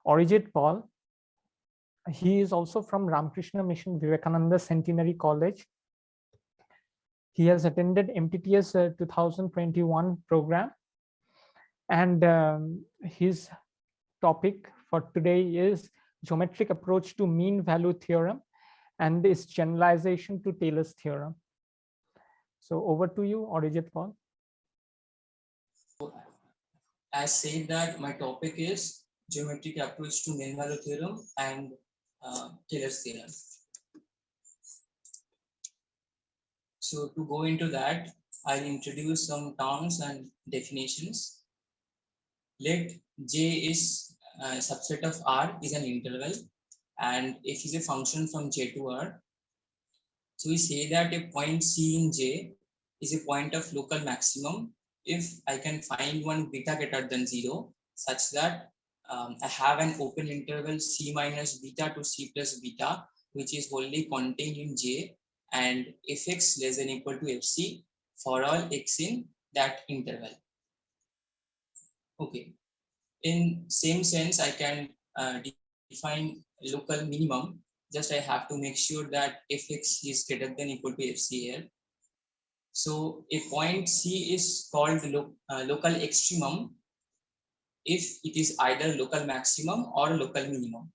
Arijit Paul. He is also from Ramakrishna Mission Vivekananda Centenary College. He has attended MTTS 2021 program, and his topic for today is geometric approach to mean value theorem and its generalization to Taylor's theorem. So over to you, Arijit Paul. I said that my topic is geometric approach to mean value theorem and Taylor's theorem. So to go into that, I'll introduce some terms and definitions. Let J is a subset of R is an interval, and F is a function from J to R. So we say that a point C in J is a point of local maximum if I can find one beta greater than 0, such that I have an open interval C minus beta to C plus beta, which is wholly contained in J, and fx less than equal to fc for all x in that interval. Okay. In same sense, I can define local minimum. Just I have to make sure that fx is greater than equal to fc here. So a point C is called local extremum if it is either local maximum or local minimum.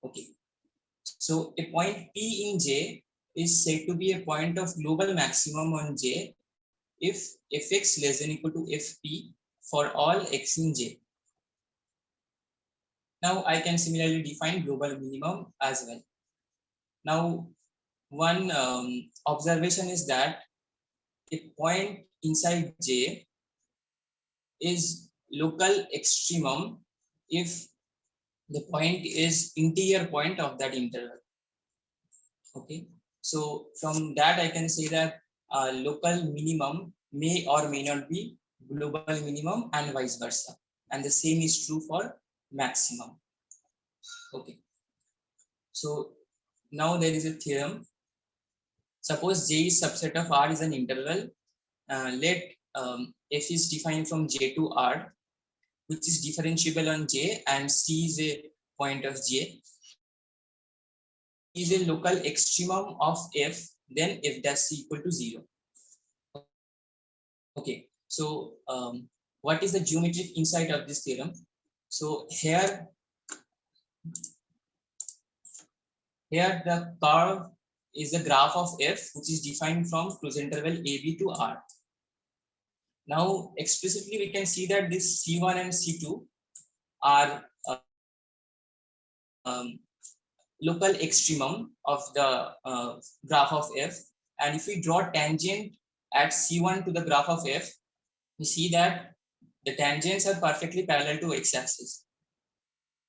Okay. So a point P in J is said to be a point of global maximum on J if fx less than equal to fp for all x in J. Now I can similarly define global minimum as well. Now one observation is that a point inside J is local extremum if the point is interior point of that interval. Okay, so from that I can say that local minimum may or may not be global minimum and vice versa, and the same is true for maximum. Okay, so now there is a theorem. Suppose J is subset of R is an interval. Let f is defined from J to R, which is differentiable on J, and C is a point of J. Is a local extremum of f, then f dash c equal to 0. Okay, so what is the geometric insight of this theorem? So here the curve is the graph of f, which is defined from closed interval AB to R. Now explicitly we can see that this C1 and C2 are local extremum of the graph of f, and if we draw tangent at C1 to the graph of f, we see that the tangents are perfectly parallel to x-axis.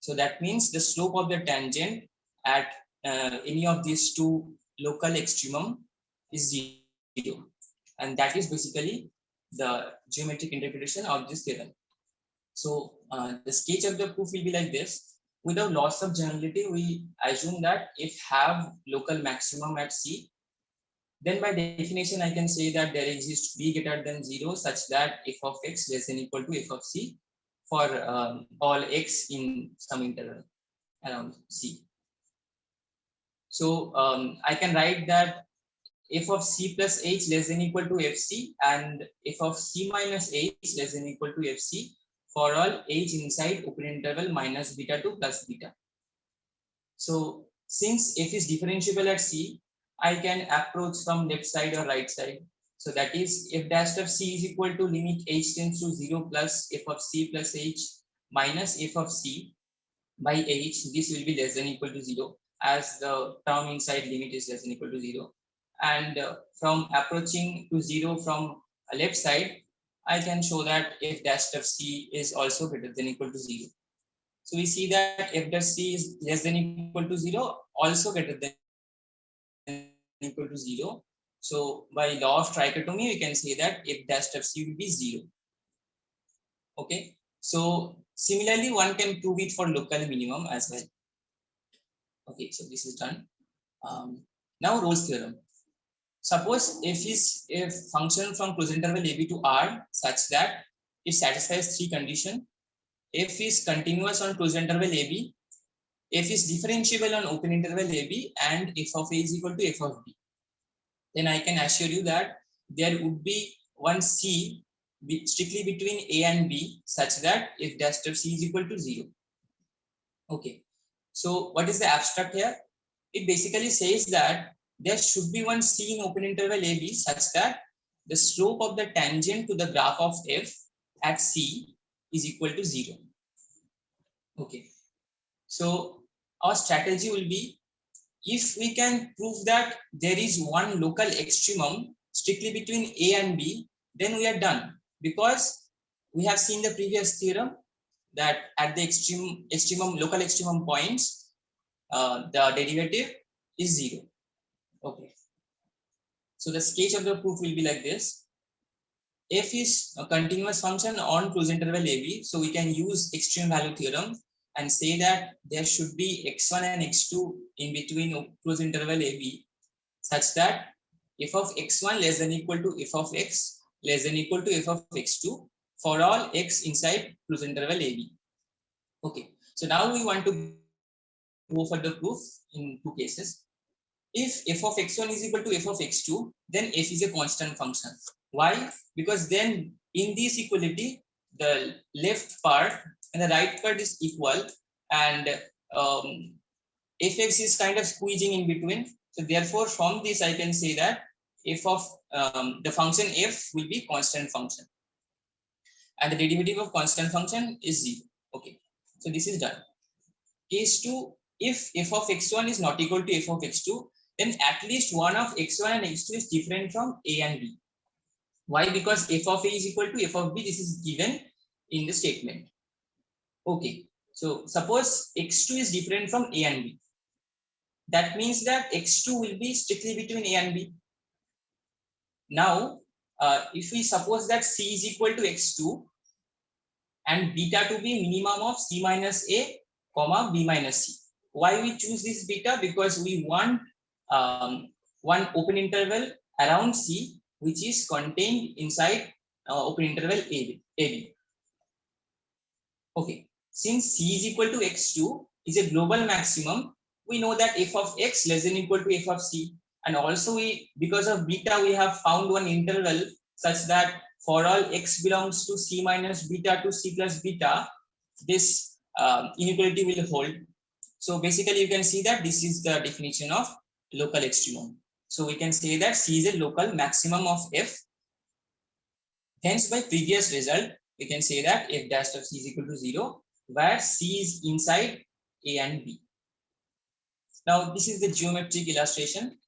So that means the slope of the tangent at any of these two local extremum is 0, and that is basically the geometric interpretation of this theorem. So the sketch of the proof will be like this. Without loss of generality, we assume that if have local maximum at C, then by definition I can say that there exists b greater than 0 such that f of x less than equal to f of c for all x in some interval around C. So I can write that f of c plus h less than equal to fc and f of c minus h less than equal to fc for all h inside open interval minus beta to plus beta. So since f is differentiable at C, I can approach from left side or right side. So that is f dash of C is equal to limit h tends to 0 plus f of c plus h minus f of c by h. This will be less than equal to 0 as the term inside limit is less than equal to 0. And from approaching to 0 from left side, I can show that f dash of c is also greater than equal to 0. So we see that f dash c is less than equal to 0, also greater than equal to 0. So by law of trichotomy, we can say that f dash of c will be 0. Okay. So similarly, one can prove it for local minimum as well. Okay, so this is done. Now Rolle's theorem. Suppose f is a function from closed interval AB to R such that it satisfies three conditions. f is continuous on closed interval AB, f is differentiable on open interval AB, and f of a is equal to f of b, then I can assure you that there would be one C strictly between A and B such that f dash of C is equal to 0. Okay. So what is the abstract here? It basically says that there should be one C in open interval AB such that the slope of the tangent to the graph of f at C is equal to 0. Okay. So our strategy will be, if we can prove that there is one local extremum strictly between A and B, then we are done, because we have seen the previous theorem that at the local extremum points, the derivative is 0. Okay. So the sketch of the proof will be like this. F is a continuous function on closed interval AB, so we can use extreme value theorem and say that there should be x1 and x2 in between closed interval AB such that f of x1 less than equal to f of x less than equal to f of x2 for all x inside closed interval AB. Okay, so now we want to go for the proof in two cases. If f of x1 is equal to f of x2, then f is a constant function. Why? Because then in this equality, the left part and the right part is equal, and fx is kind of squeezing in between. So therefore, from this I can say that f of the function f will be constant function, and the derivative of constant function is 0. Okay, so this is done. Case 2, if f of x1 is not equal to f of x2, then at least one of x1 and x2 is different from a and b. Why? Because f of a is equal to f of b. This is given in the statement. Okay, so suppose x2 is different from a and b. That means that x2 will be strictly between a and b. Now, if we suppose that c is equal to x2 and beta to be minimum of c minus a comma b minus c. Why we choose this beta? Because we want one open interval around C which is contained inside open interval AB. Okay, since C is equal to x2 is a global maximum, we know that f of x less than equal to f of C, and also we, because of beta, we have found one interval such that for all x belongs to C minus beta to C plus beta, this inequality will hold. So basically you can see that this is the definition of local extremum. So we can say that C is a local maximum of f. Hence, by previous result, we can say that f dash of C is equal to 0, where C is inside A and B. Now, this is the geometric illustration.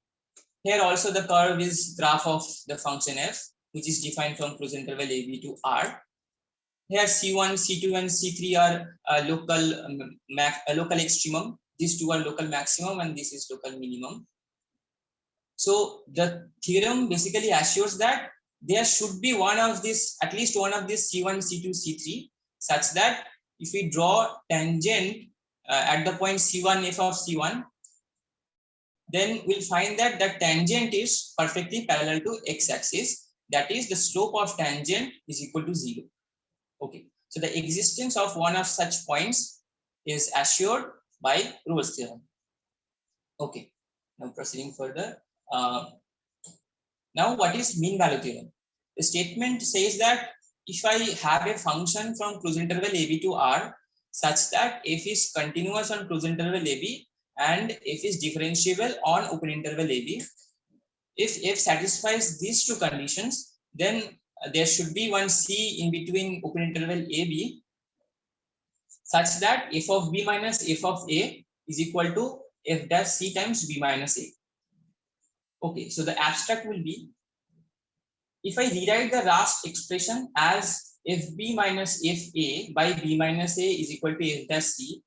Here also the curve is graph of the function f, which is defined from closed interval AB to R. Here C1, C2, and C3 are local extremum. These two are local maximum, and this is local minimum. So the theorem basically assures that there should be one of this, at least one of this C1, C2, C3, such that if we draw tangent at the point C1, f of C1, then we'll find that the tangent is perfectly parallel to x-axis. That is, the slope of tangent is equal to 0. Okay, so the existence of one of such points is assured by Rolle's theorem. Okay, now proceeding further. Now, what is mean value theorem? The statement says that if I have a function from closed interval AB to R such that f is continuous on closed interval AB and f is differentiable on open interval AB, if f satisfies these two conditions, then there should be one C in between open interval AB such that f of b minus f of a is equal to f dash C times b minus a. Okay, so the abstract will be, if I rewrite the Rast expression as fb minus fa by b minus a is equal to f dash C,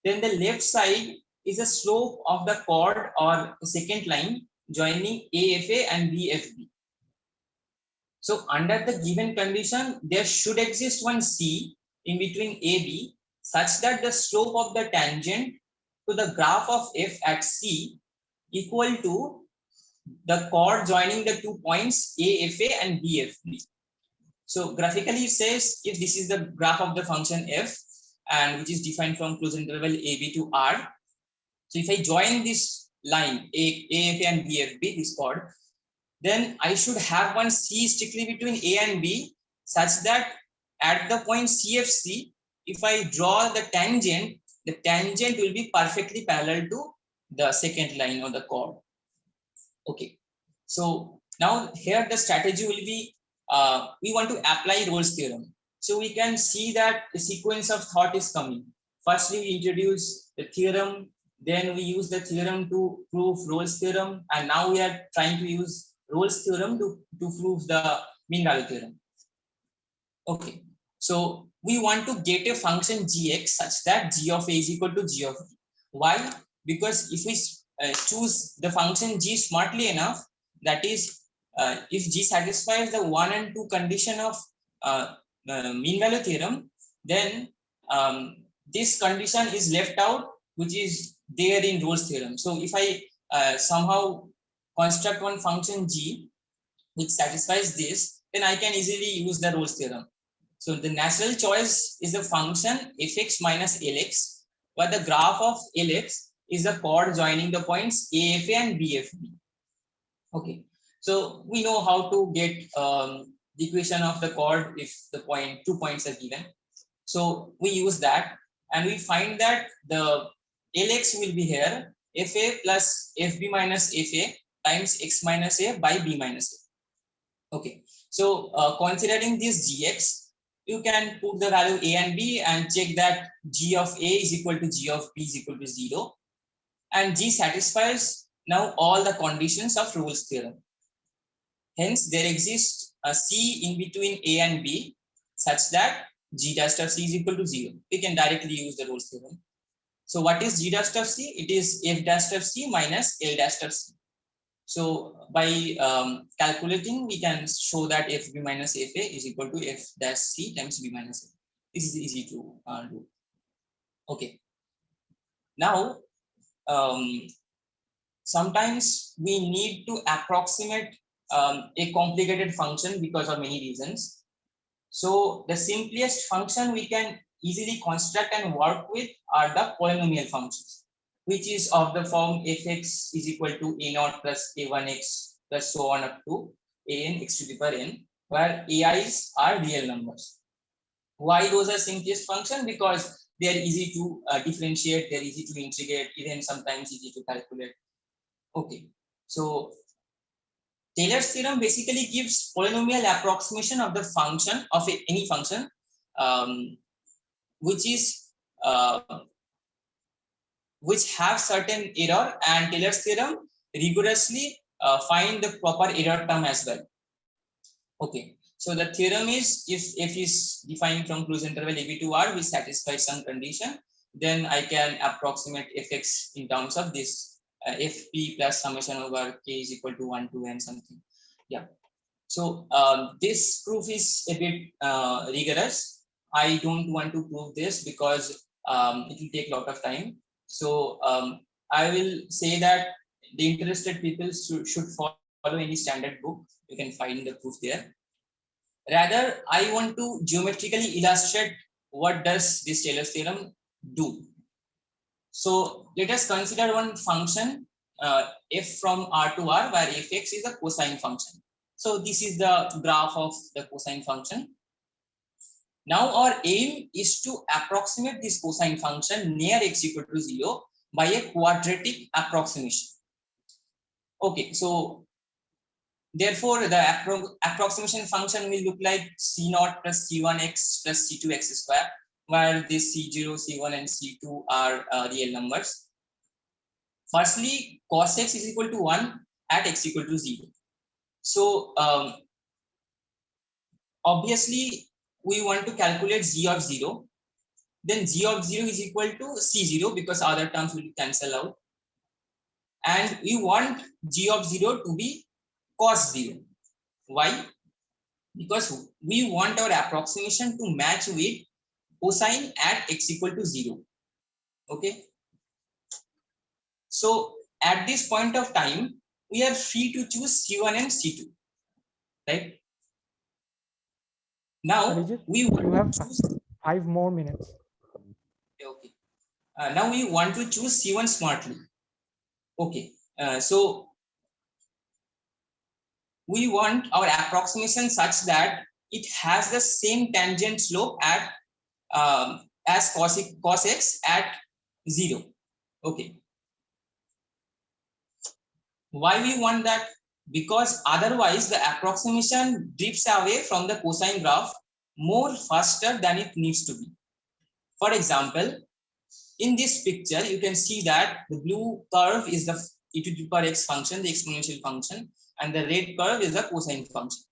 then the left side is the slope of the chord or the second line joining AFA and BFB. So under the given condition, there should exist one C in between AB such that the slope of the tangent to the graph of f at C equal to the chord joining the 2 points AFA and BFB. So graphically it says, if this is the graph of the function f, and which is defined from closed interval AB to R. So if I join this line AFA and BFB, this chord, then I should have one C strictly between A and B, such that at the point CFC, if I draw the tangent will be perfectly parallel to the second line of the chord. Okay, so now here the strategy will be, we want to apply Rolle's theorem. So we can see that a sequence of thought is coming. Firstly, we introduce the theorem, then we use the theorem to prove Rolle's theorem, and now we are trying to use Rolle's theorem to prove the mean value theorem. Okay, so we want to get a function gx such that g of a is equal to g of b. Why? Because if we choose the function g smartly enough, that is, if g satisfies the 1 and 2 condition of mean value theorem, then this condition is left out, which is there in Rolle's theorem. So if I somehow construct one function g which satisfies this, then I can easily use the Rolle's theorem. So the natural choice is the function fx minus lx, where the graph of lx is the chord joining the points AFA and BFB. Okay, so we know how to get the equation of the chord if the 2 points are given. So we use that, and we find that the lx will be here fa plus fb minus fa times x minus a by b minus a. Okay, so considering this gx, you can put the value a and b and check that g of a is equal to g of b is equal to 0, and g satisfies now all the conditions of Rolle's theorem. Hence there exists a c in between a and b such that g dash of c is equal to 0. We can directly use the Rolle's theorem. So what is g dash of c? It is f dash of c minus l dash of c. So by calculating, we can show that fb minus fa is equal to f dash c times b minus a. This is easy to do. Okay. Now, sometimes we need to approximate a complicated function because of many reasons. So the simplest function we can easily construct and work with are the polynomial functions, which is of the form fx is equal to a0 plus a1x plus so on up to an x to the power n, where ai's are real numbers. Why those are simplest function? Because they are easy to differentiate, they're easy to integrate, even sometimes easy to calculate. Okay, so Taylor's theorem basically gives polynomial approximation of the function of any function, which have certain error, and Taylor's theorem rigorously find the proper error term as well. Okay, so the theorem is if f is defined from closed interval ab to r, which satisfies some condition, then I can approximate fx in terms of this fp plus summation over k is equal to 1 to n something. Yeah. So this proof is a bit rigorous. I don't want to prove this because it will take a lot of time. So I will say that the interested people should follow any standard book. You can find the proof there. Rather, I want to geometrically illustrate what does this Taylor's theorem do. So let us consider one function f from r to r, where fx is a cosine function. So this is the graph of the cosine function. Now our aim is to approximate this cosine function near x equal to 0 by a quadratic approximation. Okay, so therefore the approximation function will look like c0 plus c1x plus c2x square, where this c0, c1 and c2 are real numbers. Firstly, cos x is equal to 1 at x equal to 0. So obviously we want to calculate g of 0. Then g of 0 is equal to c0 because other terms will cancel out. And we want g of 0 to be cos 0. Why? Because we want our approximation to match with cosine at x equal to 0. Okay. So at this point of time, we are free to choose c1 and c2. Right? Now Arijit, we you have want to choose 5 more minutes. Okay. Now we want to choose C1 smartly. Okay. So we want our approximation such that it has the same tangent slope at as cos x at 0. Okay. Why we want that? Because otherwise the approximation drifts away from the cosine graph more faster than it needs to be. For example, in this picture, you can see that the blue curve is the e to the power x function, the exponential function, and the red curve is the cosine function.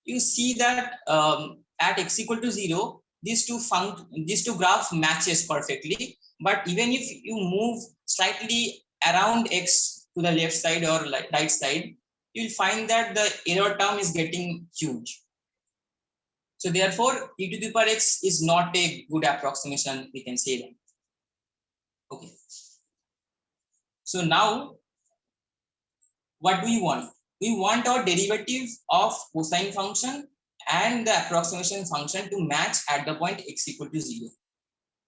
You see that at x equal to 0, these two graph matches perfectly. But even if you move slightly around x to the left side or right side, you'll find that the error term is getting huge. So therefore, e to the power x is not a good approximation, we can say that. Okay. So now, what do we want? We want our derivative of cosine function and the approximation function to match at the point x equal to 0.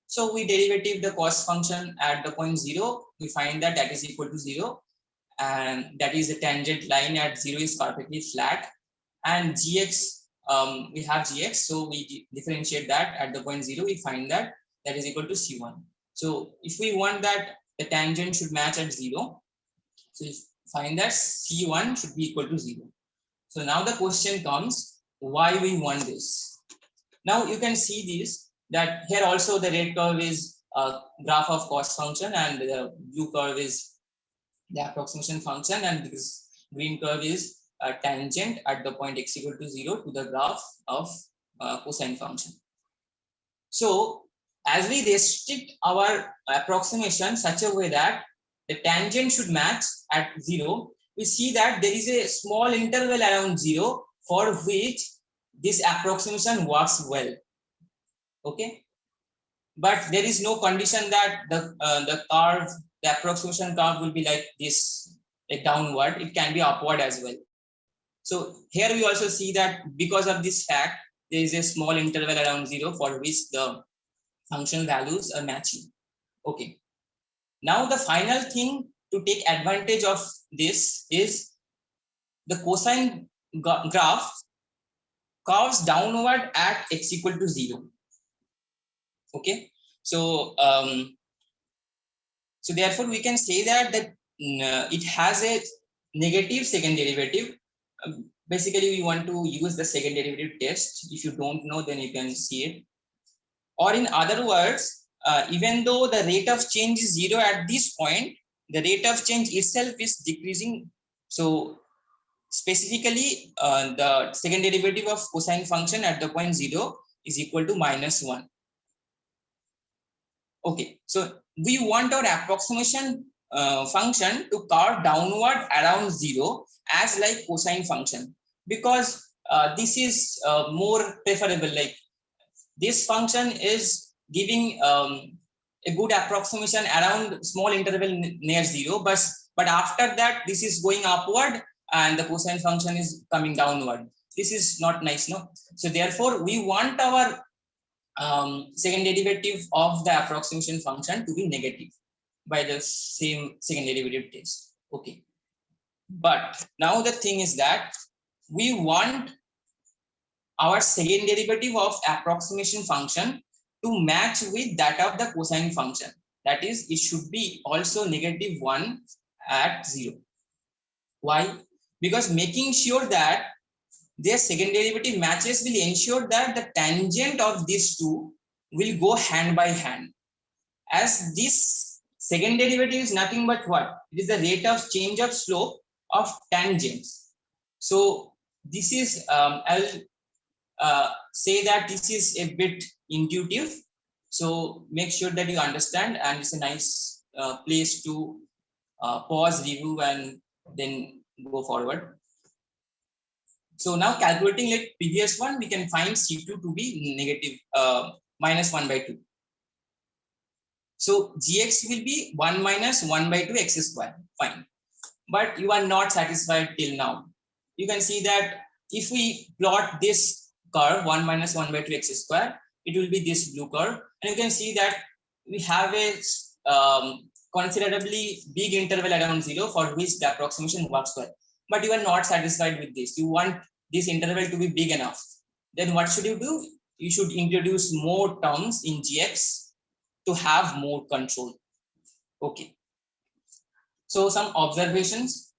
So we derivative the cos function at the point 0. We find that that is equal to 0. And that is the tangent line at 0 is perfectly flat. And gx, we have gx. So we differentiate that at the point 0. We find that that is equal to c1. So if we want that the tangent should match at 0, so if find that c1 should be equal to 0. So now the question comes, why we want this? Now you can see this, that here also the red curve is a graph of cos function and the blue curve is the approximation function, and this green curve is a tangent at the point x equal to 0 to the graph of cosine function. So as we restrict our approximation such a way that the tangent should match at 0, we see that there is a small interval around 0 for which this approximation works well. Okay, but there is no condition that the curve, the approximation curve will be like this, like downward. It can be upward as well. So here we also see that because of this fact, there is a small interval around 0 for which the function values are matching. Okay. Now the final thing to take advantage of this is the cosine graph curves downward at x equal to 0. Okay. So so therefore we can say that it has a negative second derivative. Basically we want to use the second derivative test. If you don't know, then you can see it. Or in other words, even though the rate of change is 0 at this point, the rate of change itself is decreasing. So specifically, the second derivative of cosine function at the point 0 is equal to -1. Okay, so we want our approximation function to curve downward around 0 as like cosine function, because this is more preferable. Like this function is giving a good approximation around small interval near 0, but after that this is going upward and the cosine function is coming downward. This is not nice, no? So therefore we want our second derivative of the approximation function to be negative by the same second derivative test. Okay, but now the thing is that we want our second derivative of approximation function to match with that of the cosine function. That is, it should be also -1 at 0. Why? Because making sure that their second derivative matches will ensure that the tangent of these two will go hand by hand. As this second derivative is nothing but what? It is the rate of change of slope of tangents. So this is, I'll say that this is a bit intuitive. So make sure that you understand, and it's a nice place to pause, review, and then go forward. So now calculating like previous one, we can find C2 to be negative -1/2. So Gx will be 1 minus 1/2 x square. Fine. But you are not satisfied till now. You can see that if we plot this curve 1 minus 1/2 x square, it will be this blue curve. And you can see that we have a considerably big interval around 0 for which the approximation works well. But you are not satisfied with this. You want this interval to be big enough. Then what should you do? You should introduce more terms in GX to have more control. Okay. So some observations.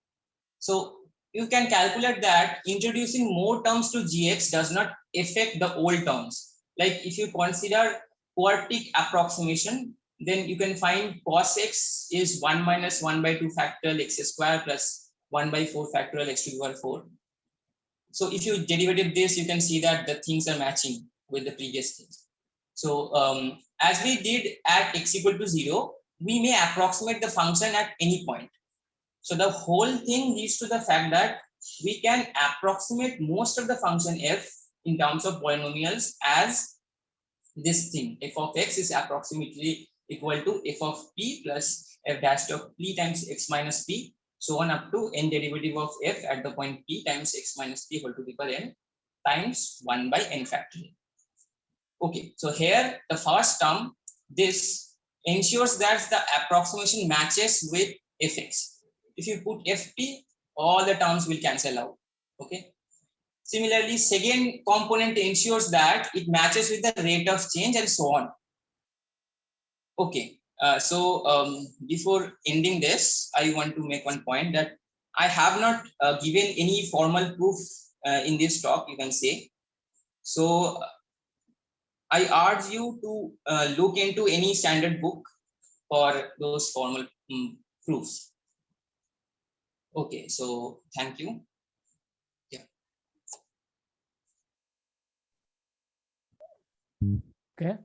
So you can calculate that introducing more terms to GX does not affect the old terms. Like if you consider quartic approximation, then you can find cos x is 1 minus 1 by 2 factorial x square plus 1 by 4 factorial x to the power 4. So if you derivative this, you can see that the things are matching with the previous things. So as we did at x equal to 0, we may approximate the function at any point. So the whole thing leads to the fact that we can approximate most of the function f in terms of polynomials as this thing. F of x is approximately equal to f of p plus f dash of p times x minus p, so on up to n derivative of f at the point p times x minus p whole to the power n times 1 by n factorial. Okay, so here the first term, this ensures that the approximation matches with fx. If you put fp, all the terms will cancel out. Okay. Similarly, second component ensures that it matches with the rate of change and so on. Okay. Before ending this, I want to make one point that I have not given any formal proof in this talk, you can say. So I urge you to look into any standard book for those formal proofs. Okay, so thank you. Yeah. Okay,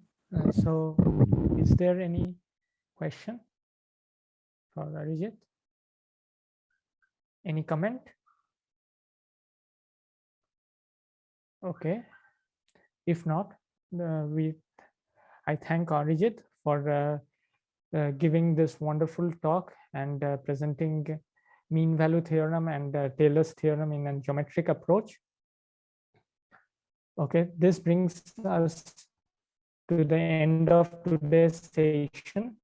so is there any question for Arijit? Any comment? Okay, if not, I thank Arijit for giving this wonderful talk and presenting mean value theorem and Taylor's theorem in a geometric approach. Okay, this brings us to the end of today's session.